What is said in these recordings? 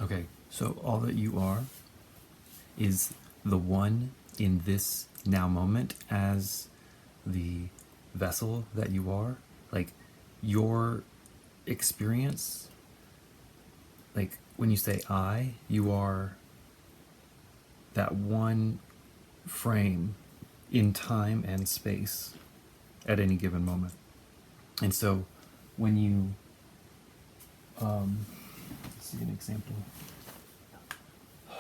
Okay, so all that you are is the one in this now moment as the vessel that you are. Like your experience, like when you say I, you are that one frame in time and space at any given moment. And so when you, let's see an example. Sure.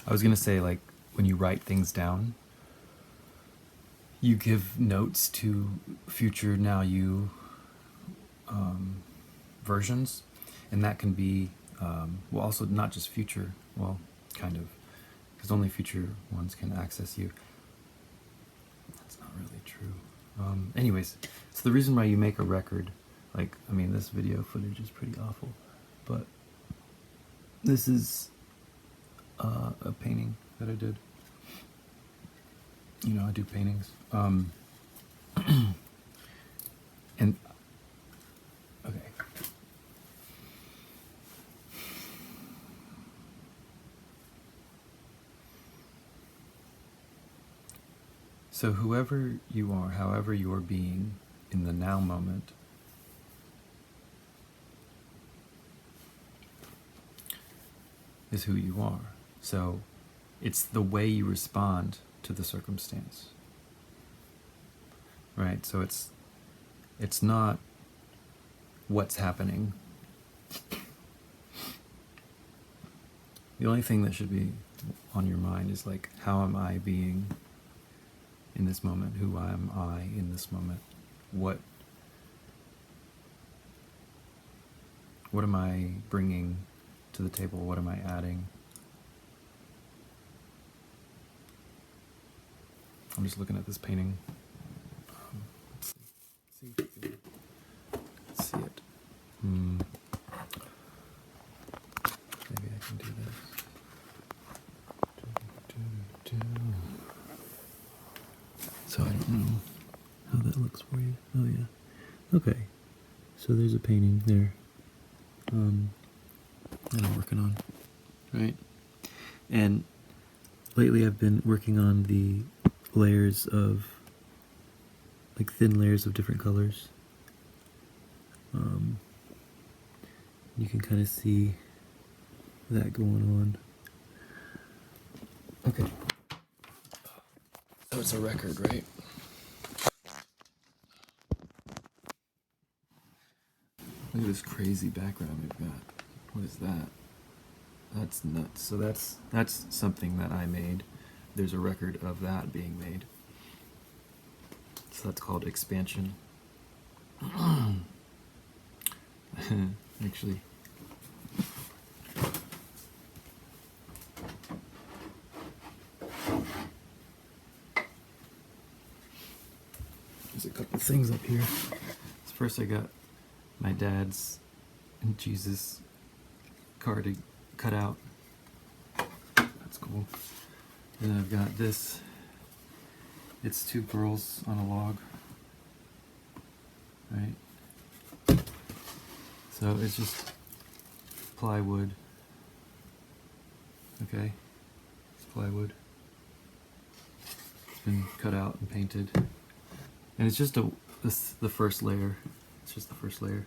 I was going to say, like, when you write things down, you give notes to future now you versions, and that can be, well, also not just future, well, kind of, because only future ones can access you. That's not really true. Anyways, so the reason why you make a record, like, I mean, this video footage is pretty awful, but this is a painting that I did. You know, I do paintings. And, okay. So whoever you are, however you are being in the now moment, is who you are. So it's the way you respond to the circumstance. Right? So it's not what's happening. The only thing that should be on your mind is like, how am I being in this moment? Who am I in this moment? What am I bringing to the table? What am I adding? I'm just looking at this painting. Let's see if you can see it. Maybe I can do this. So I don't know how that looks for you. Oh yeah. Okay. So there's a painting there that I'm working on. Right? And lately I've been working on the layers of, like, thin layers of different colors. You can kind of see that going on. Okay. So it's a record, right? Look at this crazy background we've got. What is that? That's nuts. So that's something that I made. There's a record of that being made. So that's called expansion. Actually, there's a couple things up here. So first I got my dad's and Jesus card to cut out. That's cool. And then I've got this. It's two girls on a log. Right? So it's just plywood. Okay? It's plywood. It's been cut out and painted. And it's just the first layer. It's just the first layer.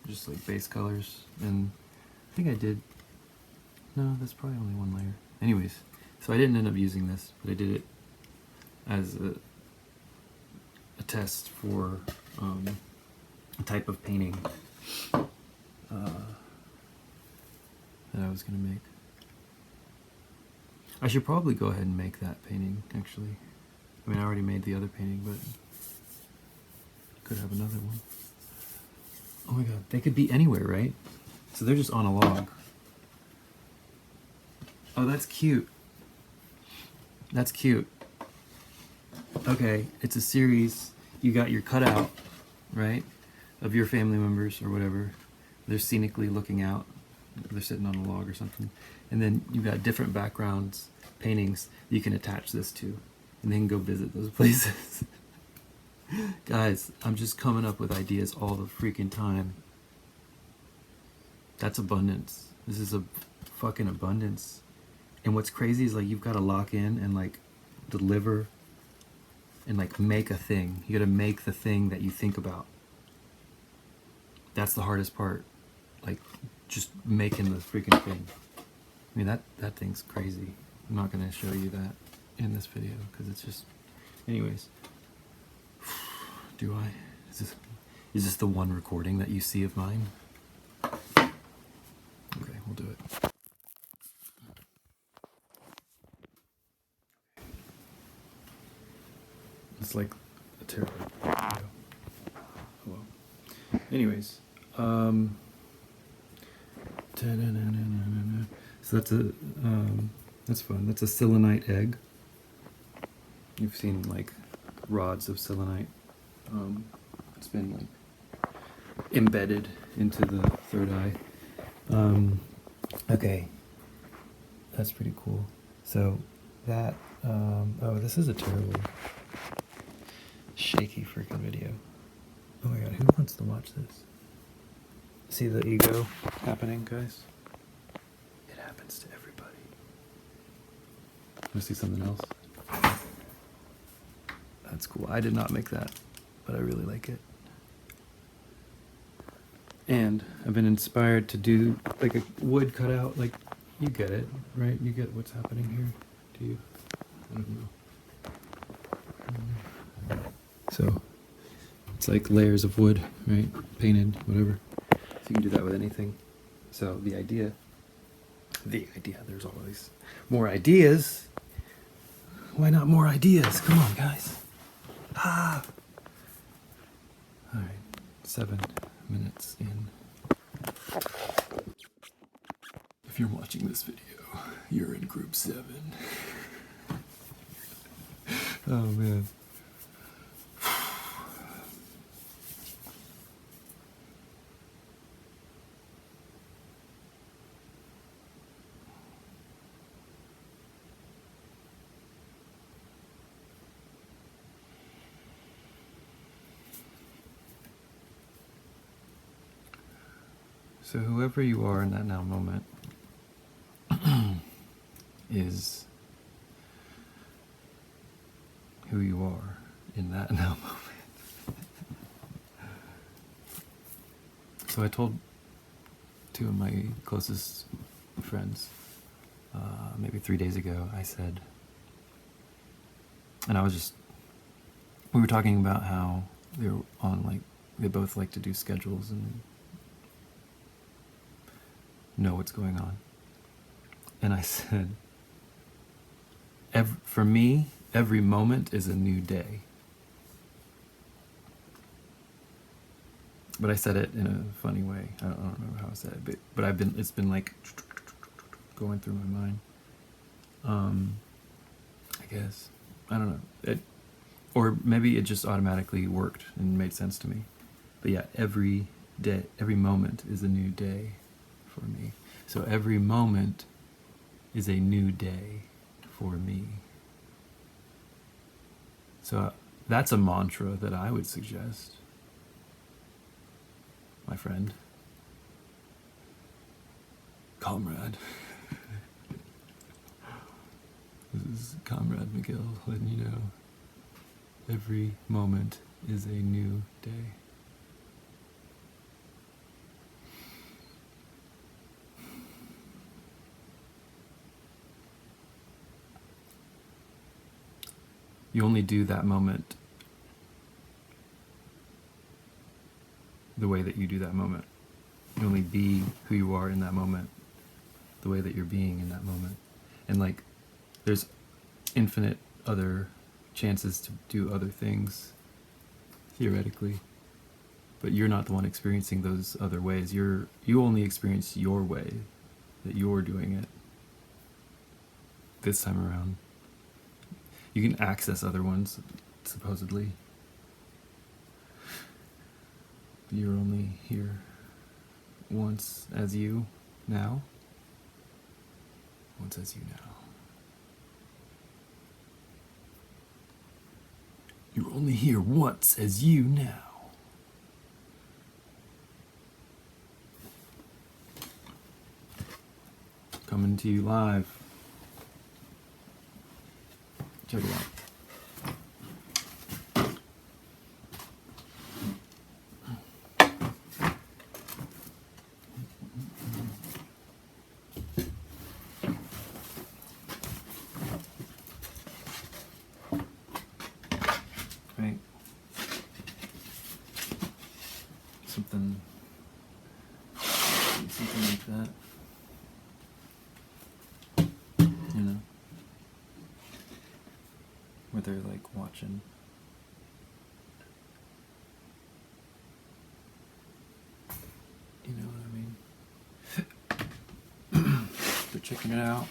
Just like base colors. And I think I did. No, that's probably only one layer. Anyways, so I didn't end up using this, but I did it as a test for a type of painting that I was going to make. I should probably go ahead and make that painting, actually. I mean, I already made the other painting, but could have another one. Oh my god, they could be anywhere, right? So they're just on a log. Oh, that's cute. That's cute. Okay, it's a series. You got your cutout, right, of your family members or whatever. They're scenically looking out. They're sitting on a log or something. And then you've got different backgrounds, paintings that you can attach this to. And then go visit those places. Guys, I'm just coming up with ideas all the freaking time. That's abundance. This is a fucking abundance. And what's crazy is like you've got to lock in and like deliver and like make a thing. You got to make the thing that you think about. That's the hardest part. Like just making the freaking thing. I mean that thing's crazy. I'm not gonna show you that in this video because it's just. Anyways, do I? Is this the one recording that you see of mine? Okay, we'll do it. It's like a terrible video. Oh well. Anyways, so that's fun. That's a selenite egg. You've seen like rods of selenite. It's been like embedded into the third eye. Okay, that's pretty cool. So that oh, this is a terrible shaky freaking video. Oh my god, who wants to watch this? See the ego happening, guys? It happens to everybody. Want to see something else? That's cool. I did not make that, but I really like it. And I've been inspired to do like a wood cutout. Like, you get it, right? You get what's happening here. Do you? I don't know. So it's like layers of wood, right? Painted, whatever. So you can do that with anything. So the idea, there's always more ideas. Why not more ideas? Come on, guys. Ah. All right, 7 minutes in. If you're watching this video, you're in group 7. Oh man. So whoever you are in that now moment is who you are in that now moment. So I told 2 of my closest friends, maybe 3 days ago, I said, and we were talking about how they were on like, they both like to do schedules and know what's going on. And I said, for me, every moment is a new day. But I said it in a funny way. I don't remember how I said it, but it's been like going through my mind. I guess. I don't know. Or maybe it just automatically worked and made sense to me. But yeah, every day, every moment is a new day for me. So every moment is a new day for me. So that's a mantra that I would suggest, my friend, comrade. This is Comrade McGill letting you know every moment is a new day. You only do that moment the way that you do that moment. You only be who you are in that moment the way that you're being in that moment. And like, there's infinite other chances to do other things, theoretically. But you're not the one experiencing those other ways. You only experience your way, that you're doing it this time around. You can access other ones, supposedly. But you're only here once as you now. Once as you now. You're only here once as you now. Coming to you live. Check it out. Right. Something like that. You know? Where they're like watching. You know what I mean? They're checking it out.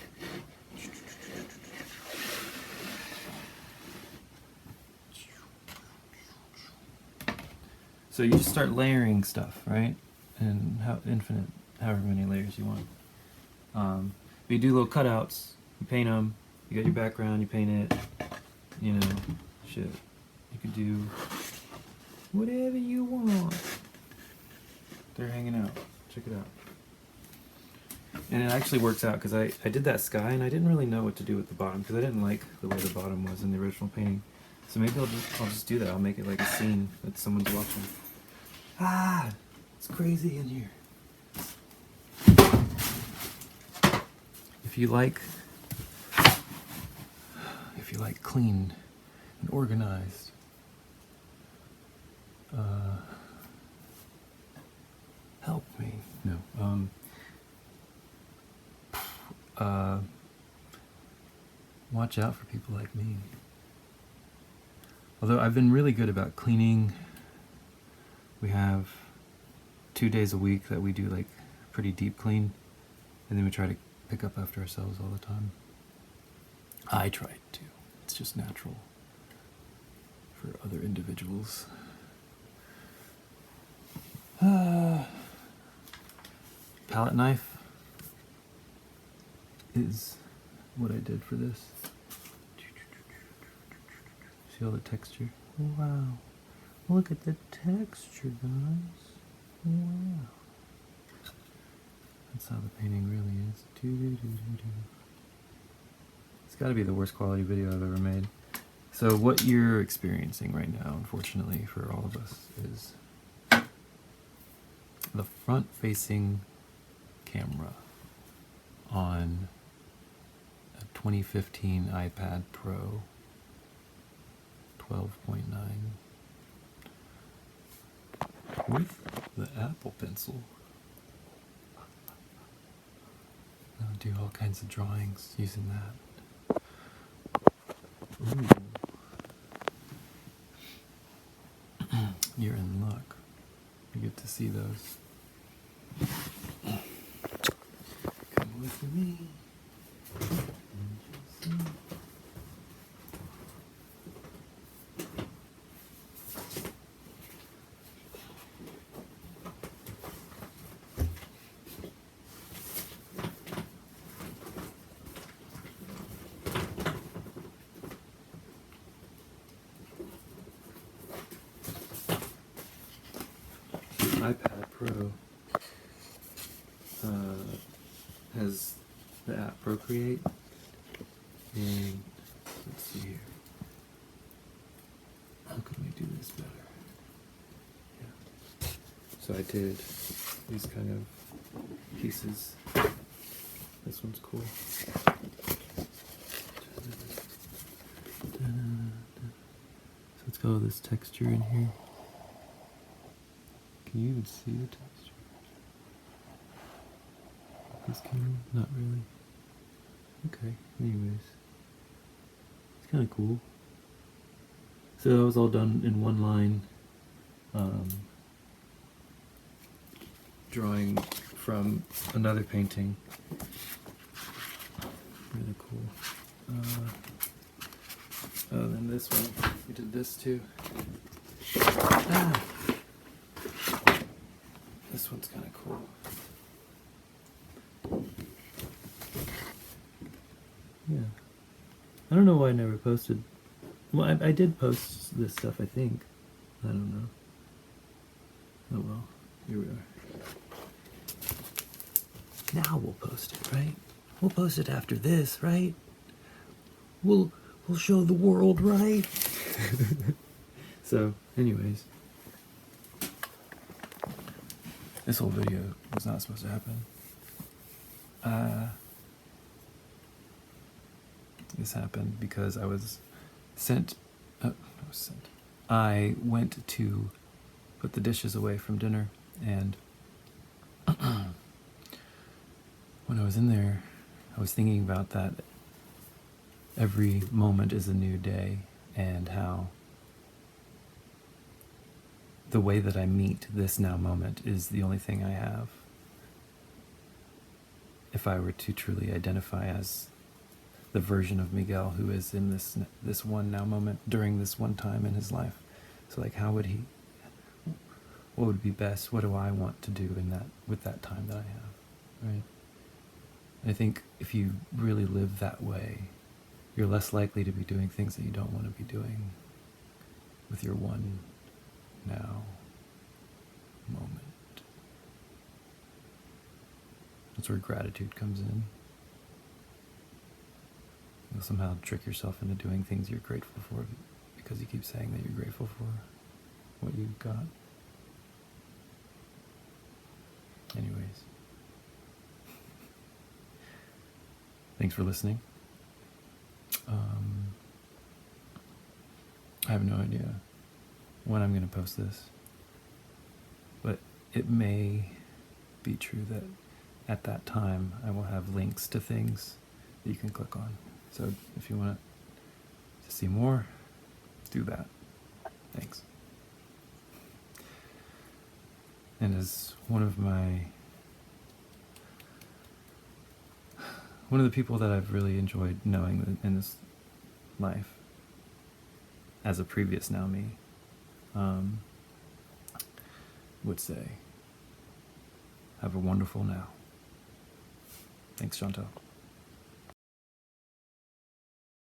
So you just start layering stuff, right? And how infinite, however many layers you want. But you do little cutouts, you paint them, you got your background, you paint it, you know, shit. You could do whatever you want. They're hanging out. Check it out. And it actually works out because I did that sky and I didn't really know what to do with the bottom because I didn't like the way the bottom was in the original painting. So maybe I'll just do that. I'll make it like a scene that someone's watching. Ah, it's crazy in here. If you like clean and organized, help me. No. Watch out for people like me. Although I've been really good about cleaning. We have 2 days a week that we do like pretty deep clean, and then we try to pick up after ourselves all the time. I try to. It's just natural for other individuals. Palette knife is what I did for this. See all the texture? Wow. Look at the texture, guys. Wow. That's how the painting really is. It's got to be the worst quality video I've ever made. So what you're experiencing right now, unfortunately for all of us, is the front-facing camera on a 2015 iPad Pro 12.9 with the Apple Pencil. I'll do all kinds of drawings using that. Ooh. You're in luck. You get to see those. Come with me. iPad Pro has the app Procreate, and let's see here. How can we do this better? Yeah. So I did these kind of pieces. This one's cool. So let's go with this texture in here. Can you even see the texture? This camera? Not really. Okay, anyways. It's kind of cool. So that was all done in one line. Drawing from another painting. Really cool. Oh, then this one. We did this too. Ah. This one's kind of cool. Yeah. I don't know why I never posted Well, I did post this stuff, I think. I don't know. Oh well, here we are. Now we'll post it, right? We'll post it after this, right? We'll show the world, right? So, anyways. This whole video was not supposed to happen. This happened because I was sent. I went to put the dishes away from dinner, and when I was in there, I was thinking about that every moment is a new day, and how the way that I meet this now moment is the only thing I have. If I were to truly identify as the version of Miguel who is in this one now moment during this one time in his life. So like, how would he, what would be best? What do I want to do in that, with that time that I have, right? I think if you really live that way, you're less likely to be doing things that you don't want to be doing with your one now moment. That's where gratitude comes in. You'll somehow trick yourself into doing things you're grateful for because you keep saying that you're grateful for what you got. Anyways. Thanks for listening. I have no idea when I'm going to post this, but it may be true that at that time I will have links to things that you can click on. So if you want to see more, do that. Thanks. And as one of the people that I've really enjoyed knowing in this life, as a previous now me, would say, have a wonderful now. Thanks, Chantal.